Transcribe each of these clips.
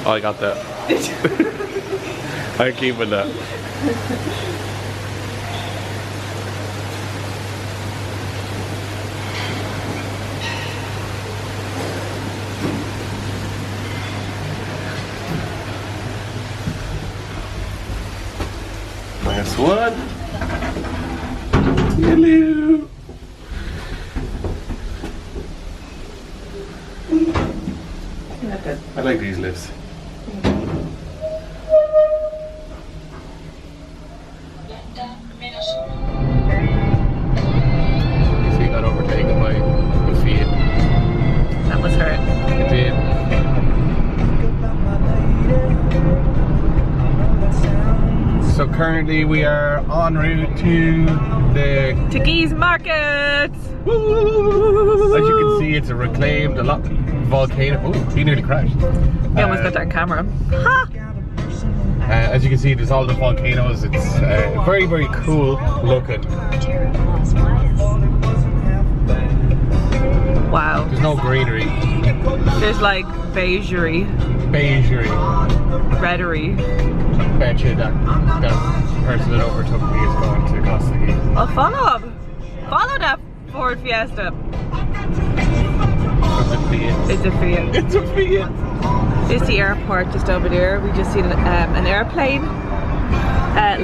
Oh, I got that. I'm keeping that. Last one. Hello. I like these lifts. So you got overtaken by a Fiat. That was her. It did. So currently we are en route to the Teguise Market! Woo! As you can see, it's a reclaimed volcano. Oh, he nearly crashed. We almost got that on camera. Ha! As you can see, there's all the volcanoes. It's very, very cool looking. Wow. There's no greenery. There's like beigery. Beigery. Redery. Betcha that person that overtook me is going to Costa Rica. Well, follow him. Follow that Ford Fiesta. It's a Fiat. It's a Fiat. It's a Fiat. It's the airport just over there. We just seen an airplane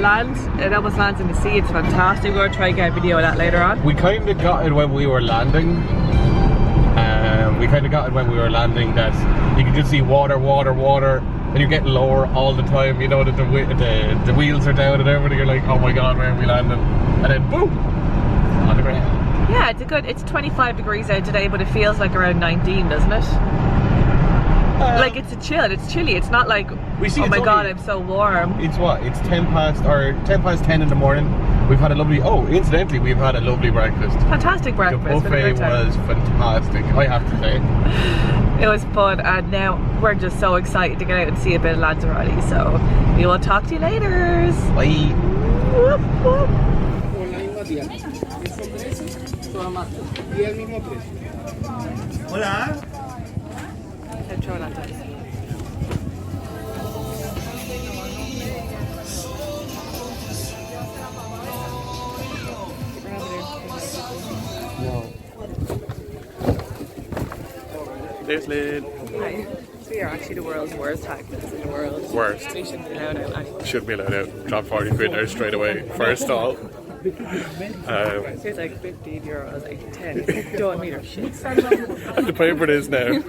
land. It almost lands in the sea. It's fantastic. We're going to try and get a video of that later on. We kind of got it when we were landing. That you can just see water, water, water. And you're getting lower all the time, you know, that the wheels are down and everything. You're like, oh my god, where are we landing? And then boom, on the ground. Yeah, it's 25 degrees out today, but it feels like around 19, doesn't it? Like it's chilly. It's not like, oh my god, I'm so warm. It's what? It's 10 past 10 in the morning. We've had a lovely, incidentally, we've had a lovely breakfast. Fantastic breakfast. The buffet was fantastic, I have to say. It was fun, and now we're just so excited to get out and see a bit of Lanzarote. So we will talk to you later. Bye. Whoop, whoop. Hola. There's Lynn. Hi. We are actually the world's worst hackers in the world. Worst. We shouldn't be allowed out anyway. Shouldn't be allowed out. Drop 40 quid there straight away. First stall. It's like 15 euros, like 10. Don't meter shit. I have to pay for this now.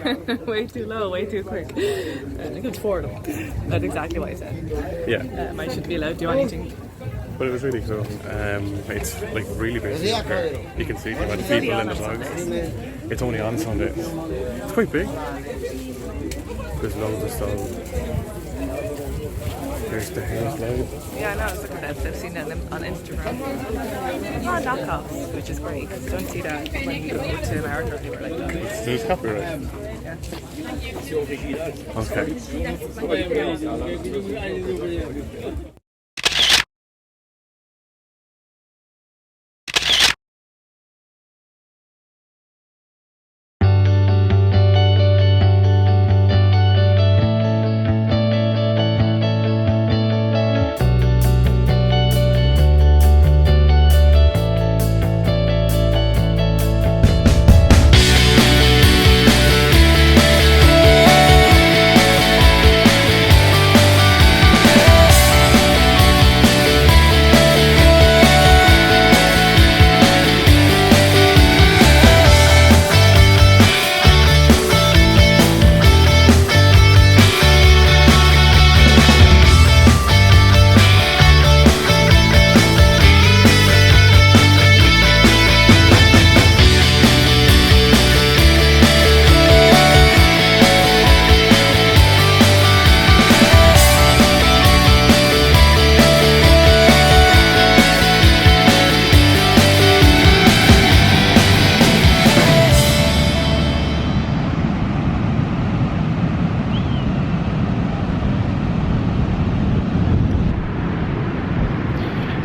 Way too low, way too quick. I think it's 4 of them. That's exactly what I said. Yeah. I shouldn't be allowed to do anything. But it was really cool. It's like really busy up there. You can see the amount of people in the vlogs. It's only on Sundays. It's quite big. There's loads of stuff. There's the hair slide. Yeah, I know, I was looking at that. I've seen that on Instagram. Oh, knockoffs, which is great because you don't see that when you go to America or anywhere like that. There's copyright. Okay.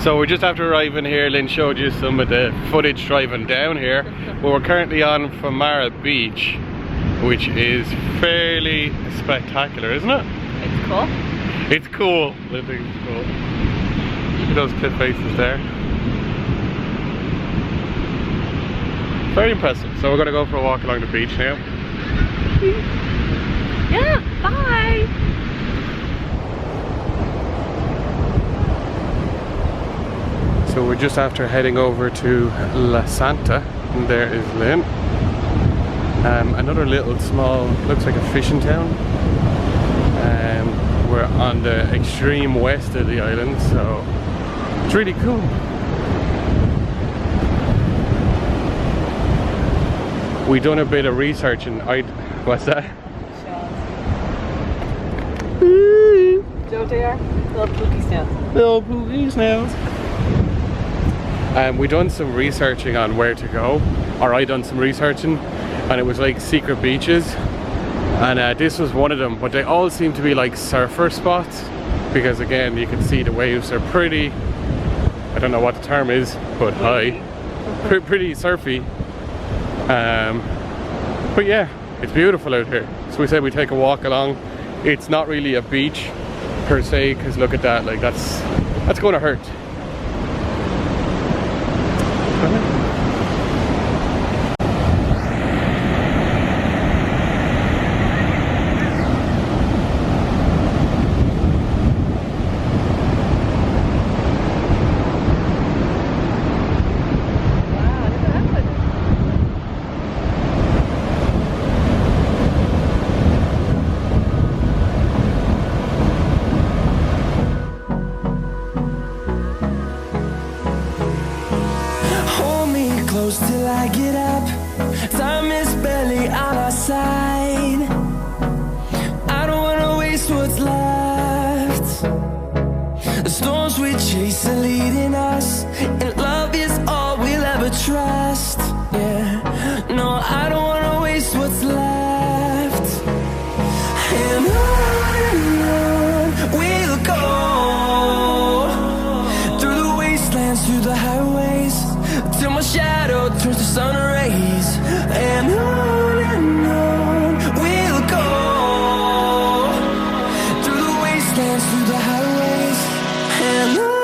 So we're just after arriving here. Lynn showed you some of the footage driving down here. But we're currently on Famara Beach, which is fairly spectacular, isn't it? it's cool. It's cool. Literally, it's cool. Look at those cliff faces there. Very impressive. So we're going to go for a walk along the beach now. Yeah, bye. So we're just after heading over to La Santa, and there is Lynn. Another little small, looks like a fishing town. We're on the extreme west of the island, so it's really cool. We done a bit of research and what's that? Joe, they are little pookie snails. Little pookie snails. We done some researching on where to go, or I done some researching, and it was like secret beaches, and this was one of them, but they all seem to be like surfer spots, because again you can see the waves are pretty, I don't know what the term is, but high, pretty surfy. But yeah, it's beautiful out here. So we said we take a walk along. It's not really a beach per se, because look at that, like that's going to hurt. Till I get up, time is barely on our side. I don't wanna waste what's left. The storms we chase are leading us, and love is all we'll ever trust. Yeah, no, I don't wanna waste what's left. And on we'll go, through the wastelands, through the highways, till my shadow turns to sun rays. And on we'll go, through the wastelands, through the highways, and on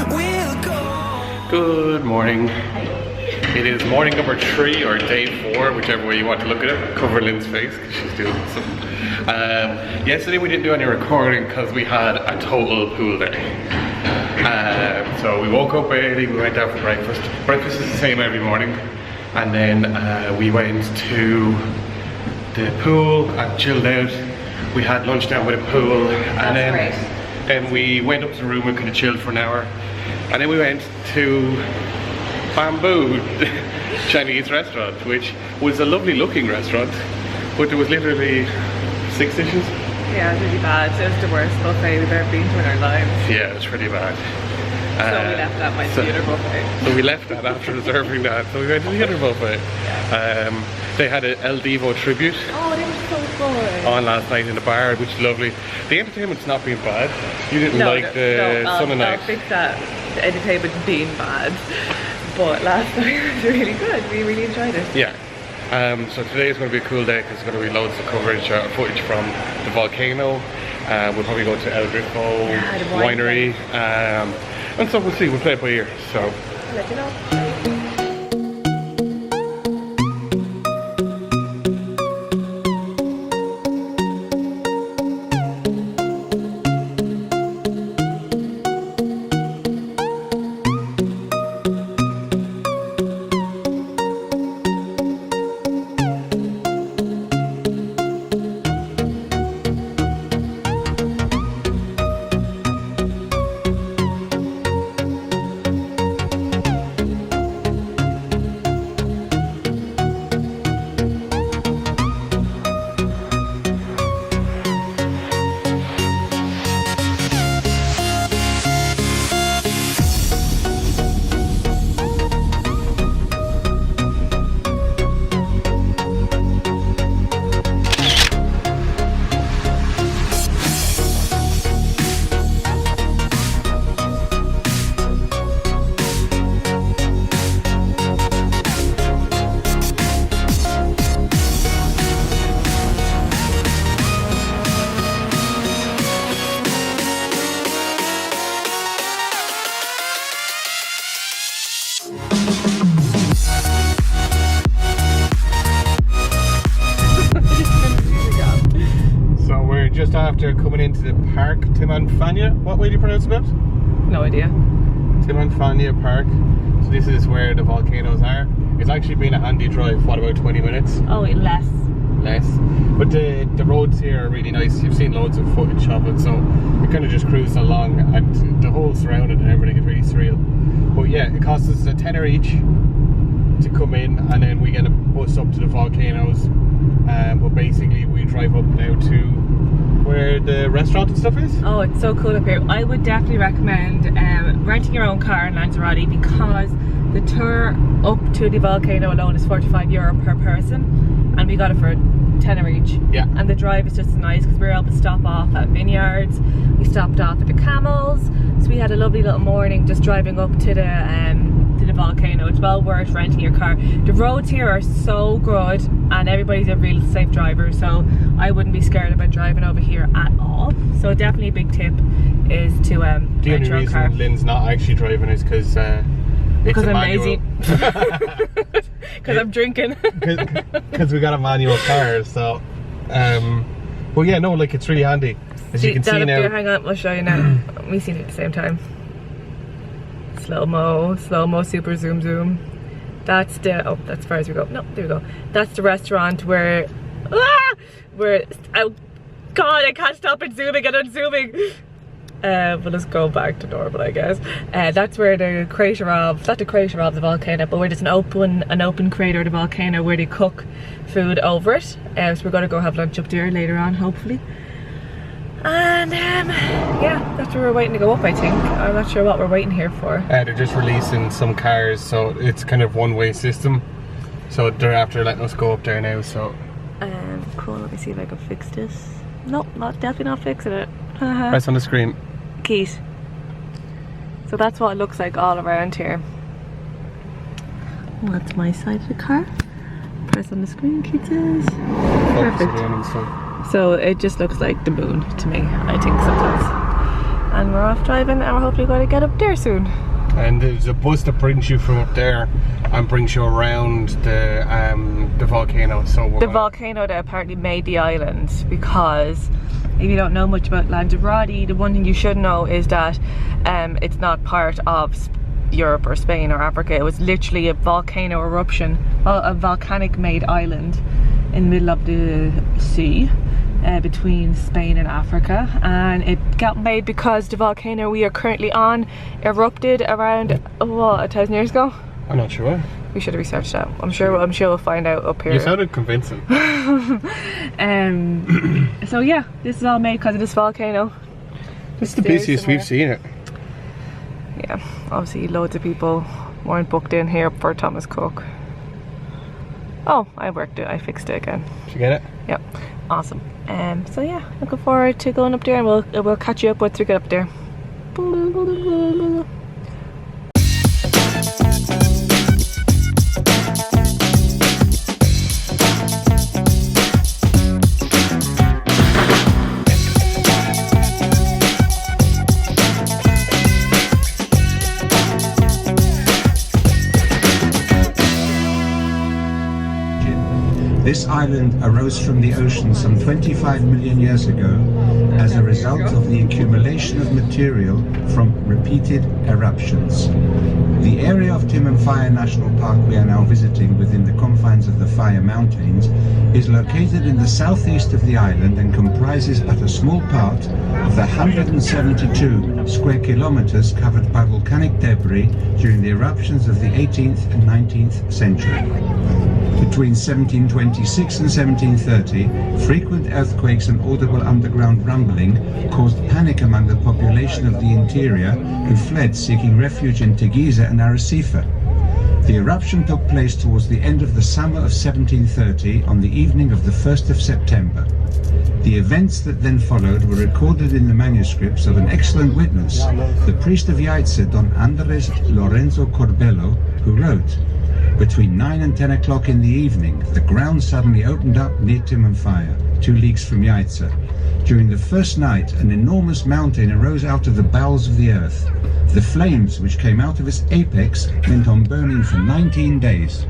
we'll go. Good morning. It is morning number 3 or day 4, whichever way you want to look at it. Cover Lynn's face because she's doing something. Yesterday we didn't do any recording because we had a total pool day. So we woke up early, we went out for breakfast. Breakfast is the same every morning. And then we went to the pool and chilled out. We had lunch down by the pool. And then we went up to the room and kind of chilled for an hour. And then we went to Bamboo Chinese restaurant, which was a lovely looking restaurant, but there was literally 6 dishes. Yeah, it was really bad. It was the worst buffet we've ever been to in our lives. Yeah, it was pretty bad. So we left that by the other buffet. So we left that after reserving that, so we went to the other buffet. Yeah. They had an El Divo tribute. Oh, they were so good. On last night in the bar, which is lovely. The entertainment's not been bad. You didn't like the Sunday night. I'll fix that. The entertainment being bad. But last night was really good. We really enjoyed it. Yeah. So today is going to be a cool day because there's going to be loads of coverage, footage from the Volcano. We'll probably go to El Golfo winery. And so we'll see, we'll play it by ear. So I'll let you know. we're coming into the park, Timanfaya. What way do you pronounce it? No idea. Timanfaya Park. So this is where the volcanoes are. It's actually been a handy drive, what, about 20 minutes? Oh, less. Less. But the roads here are really nice. You've seen loads of footage of it, so we kind of just cruised along, and the whole surrounding and everything is really surreal. But yeah, it costs us a tenner each to come in, and then we get a bus up to the volcanoes. But basically we drive up now to where the restaurant and stuff is. Oh, it's so cool up here. I would definitely recommend renting your own car in Lanzarote, because the tour up to the volcano alone is €45 per person, and we got it for a tenner each. Yeah. And the drive is just nice because we were able to stop off at vineyards. We stopped off at the camels, so we had a lovely little morning just driving up to the volcano. It's well worth renting your car. The roads here are so good, and everybody's a real safe driver, so I wouldn't be scared about driving over here at all. So definitely a big tip is to rent your own car. The only reason Lynn's not actually driving is because I'm lazy. Because I'm drinking. Because we got a manual car, so well, yeah, no, like, it's really handy. As you can see now. Hang on, I'll show you now. We seen it at the same time. Slow mo, super zoom. That's the, oh, that's as far as we go. No, there we go. That's the restaurant where oh god, I can't stop it zooming and unzooming. We'll just go back to normal, I guess. That's where the crater of, not the crater of the volcano, but where there's an open crater of the volcano where they cook food over it. So we're gonna go have lunch up there later on, hopefully. And yeah, that's where we're waiting to go up, I think. I'm not sure what we're waiting here for. They're just releasing some cars, so it's kind of one-way system. So they're after letting us go up there now, so. Cool, let me see if I can fix this. Nope, definitely not fixing it. Press on the screen. Keys. So that's what it looks like all around here. That's my side of the car. Press on the screen, Keith says. Perfect. So it just looks like the moon to me, I think, sometimes. And we're off driving, and we're hopefully going to get up there soon. And there's a bus that brings you from up there and brings you around the volcano. So the volcano that apparently made the island, because if you don't know much about Lanzarote, the one thing you should know is that it's not part of Europe or Spain or Africa. It was literally a volcano eruption, a volcanic made island in the middle of the sea between Spain and Africa, and it got made because the volcano we are currently on erupted around, what, 1,000 years ago? I'm not sure. We should have researched that. I'm sure we'll find out up here. You sounded convincing. So yeah, this is all made because of this volcano. This is the busiest we've seen it. Yeah, obviously loads of people weren't booked in here for Thomas Cook. Oh, I worked it. I fixed it again. Did you get it? Yep. Awesome. So yeah, looking forward to going up there, and we'll catch you up once we get up there. This island arose from the ocean some 25 million years ago as a result of the accumulation of material from repeated eruptions. The area of Timanfaya National Park we are now visiting within the confines of the Faya Mountains is located in the southeast of the island and comprises but a small part of the 172 square kilometers covered by volcanic debris during the eruptions of the 18th and 19th century. Between 1726 and 1730, frequent earthquakes and audible underground rumbling caused panic among the population of the interior, who fled seeking refuge in Teguise and Arrecife. The eruption took place towards the end of the summer of 1730 on the evening of the 1st of September. The events that then followed were recorded in the manuscripts of an excellent witness, the priest of Yaitse, Don Andres Lorenzo Corbello, who wrote, "Between 9 and 10 o'clock in the evening, the ground suddenly opened up near Timanfaya, 2 leagues from Yaitse. During the first night, an enormous mountain arose out of the bowels of the earth. The flames which came out of its apex went on burning for 19 days.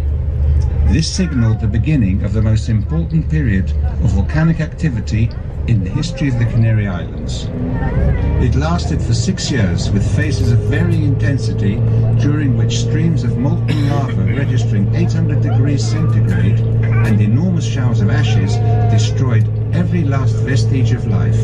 This signaled the beginning of the most important period of volcanic activity in the history of the Canary Islands. It lasted for 6 years with phases of varying intensity, during which streams of molten lava registering 800 degrees centigrade and enormous showers of ashes destroyed every last vestige of life.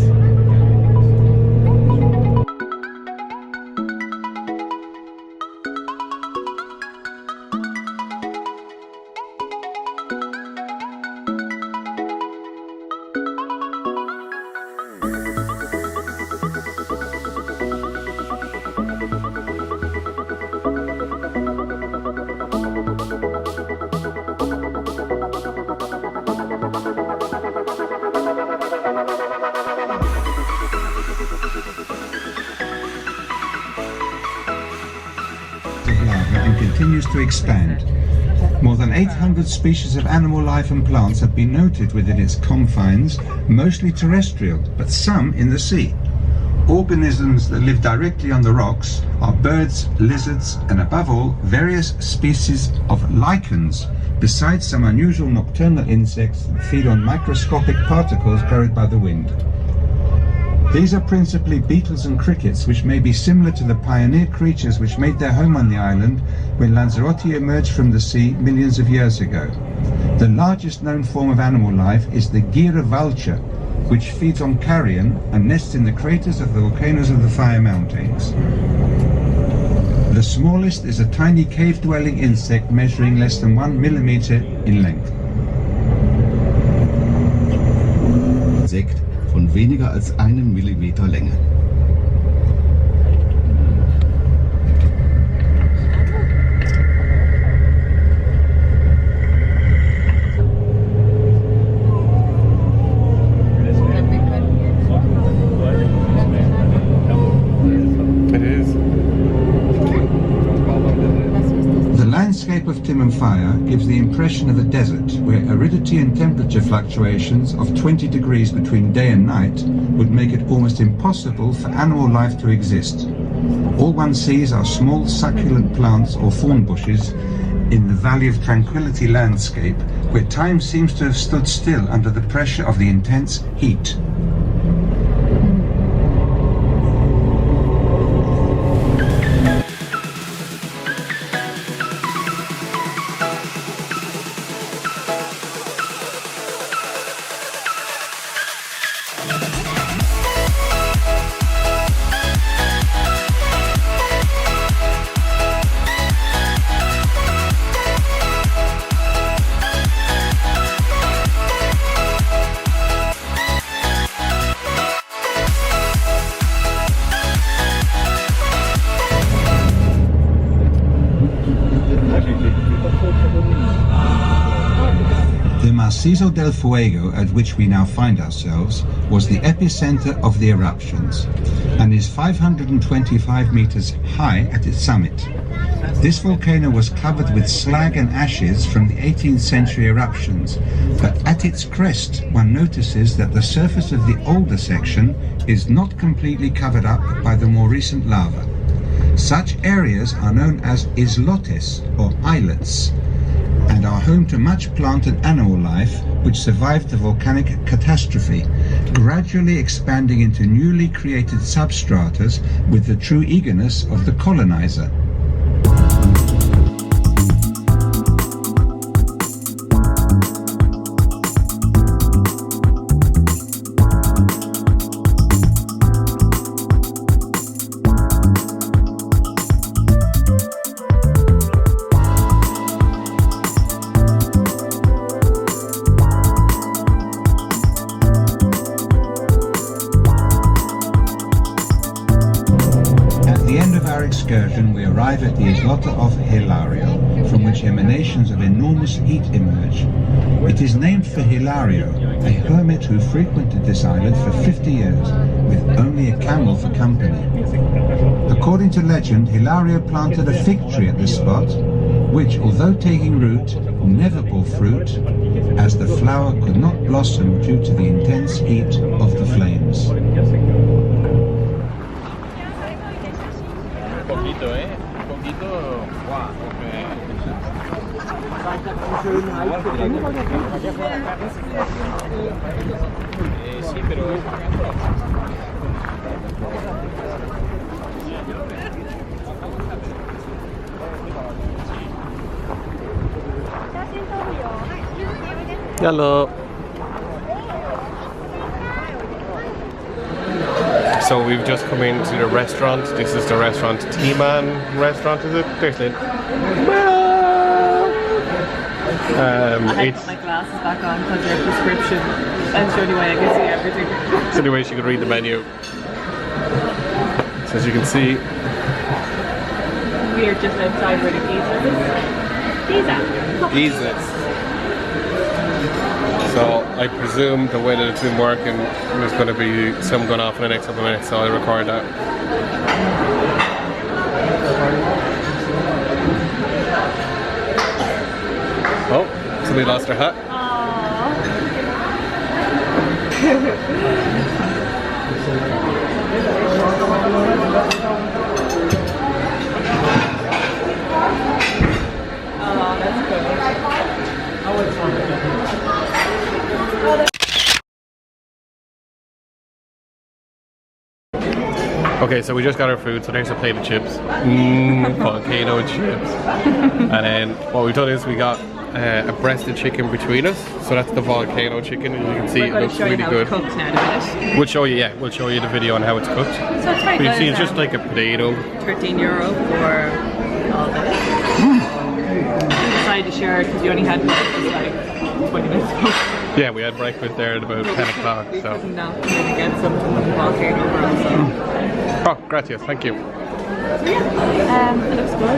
And continues to expand. More than 800 species of animal life and plants have been noted within its confines, mostly terrestrial, but some in the sea. Organisms that live directly on the rocks are birds, lizards, and above all, various species of lichens, besides some unusual nocturnal insects that feed on microscopic particles carried by the wind. These are principally beetles and crickets, which may be similar to the pioneer creatures which made their home on the island when Lanzarote emerged from the sea millions of years ago. The largest known form of animal life is the gira vulture, which feeds on carrion and nests in the craters of the volcanoes of the Fire Mountains. The smallest is a tiny cave-dwelling insect measuring less than 1 millimeter in length. Insekt von weniger als 1 Millimeter Länge. Of Timanfaya gives the impression of a desert where aridity and temperature fluctuations of 20 degrees between day and night would make it almost impossible for animal life to exist. All one sees are small succulent plants or thorn bushes in the Valley of Tranquility landscape, where time seems to have stood still under the pressure of the intense heat. The Macizo del Fuego, at which we now find ourselves, was the epicenter of the eruptions and is 525 meters high at its summit. This volcano was covered with slag and ashes from the 18th century eruptions, but at its crest one notices that the surface of the older section is not completely covered up by the more recent lava. Such areas are known as islotes, or islets, and are home to much plant and animal life which survived the volcanic catastrophe, gradually expanding into newly created substratas with the true eagerness of the colonizer. Excursion, we arrive at the islota of Hilario, from which emanations of enormous heat emerge. It is named for Hilario, a hermit who frequented this island for 50 years, with only a camel for company. According to legend, Hilario planted a fig tree at this spot, which, although taking root, never bore fruit, as the flower could not blossom due to the intense heat of the flames. Poquito, ¿eh? Un poquito. Wow, okay. Sí, pero... Hello. So we've just come into the restaurant. This is the restaurant, T-Man restaurant, is it? There's it. I put my glasses back on because they're prescription. That's the only way I can see everything. It's the only way she could read the menu. So as you can see, we are just outside where the pizza is. Pizza. So I presume the way that it's been working, there's going to be some going off in the next couple of minutes, so I'll record that. Oh, somebody lost their hat. Okay, so we just got our food, so there's a plate of chips. Volcano chips. And then what we've done is we got a breasted chicken between us. So that's the volcano chicken, and you can see it looks really good. We're going to show you how it's cooked now in a minute. We'll show you, yeah, we'll show you the video on how it's cooked. So it's very But you good. see, it's just like a potato. €13 for all this. We decided to share it because we only had breakfast like 20 minutes ago. Yeah, we had breakfast there at about 10 o'clock. We So. couldn't not get something with the volcano also. Oh, gracias, thank you. It looks good.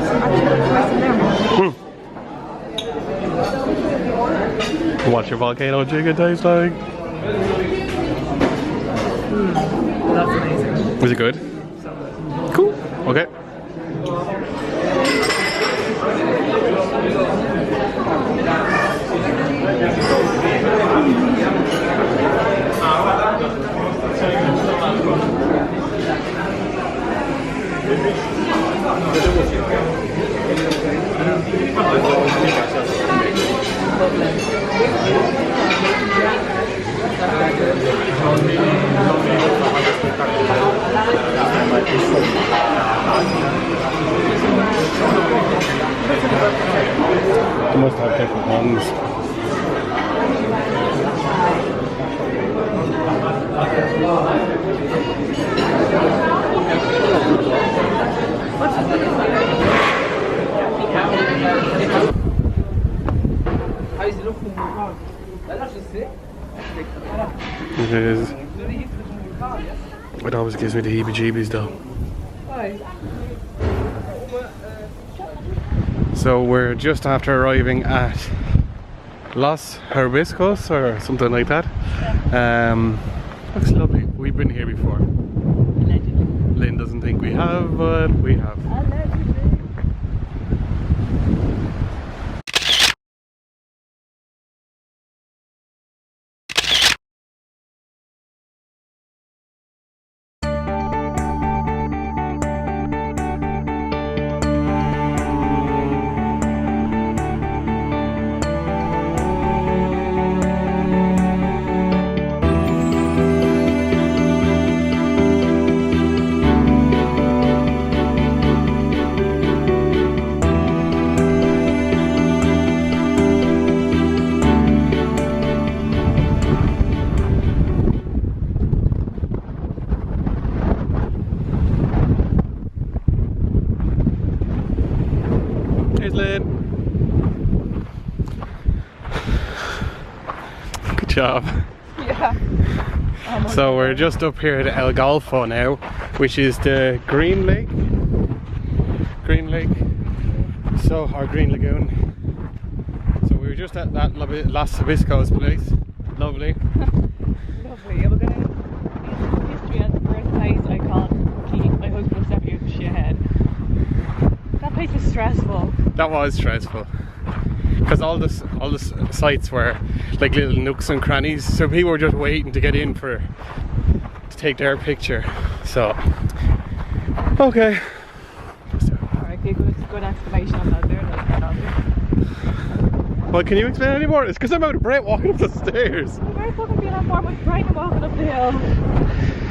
Actually, What's your volcano chicken taste like? that's amazing. Was it good? Cool. Okay. You must have different ones. It is. It always gives me the heebie-jeebies though. Why? So we're just after arriving at Los Hibiscos or something like that. Looks lovely. We've been here before. Allegedly. Lynn doesn't think we have, but we have. Good job. Yeah. So we're just up here at El Golfo now, which is the Green Lake. So our Green Lagoon. So we were just at that Los Hibiscos place. Lovely. Lovely. Yeah, we're gonna use history as the first place I called Keith. My husband sent me a shithead. That place was stressful. That was stressful. Because all the sites were like little nooks and crannies, so people were just waiting to get in to take their picture. So, okay. Alright, good exclamation on that there. Well, can you explain any more? It's because I'm out of breath walking up the stairs. I'm very fucking feeling more much brain walking up the hill.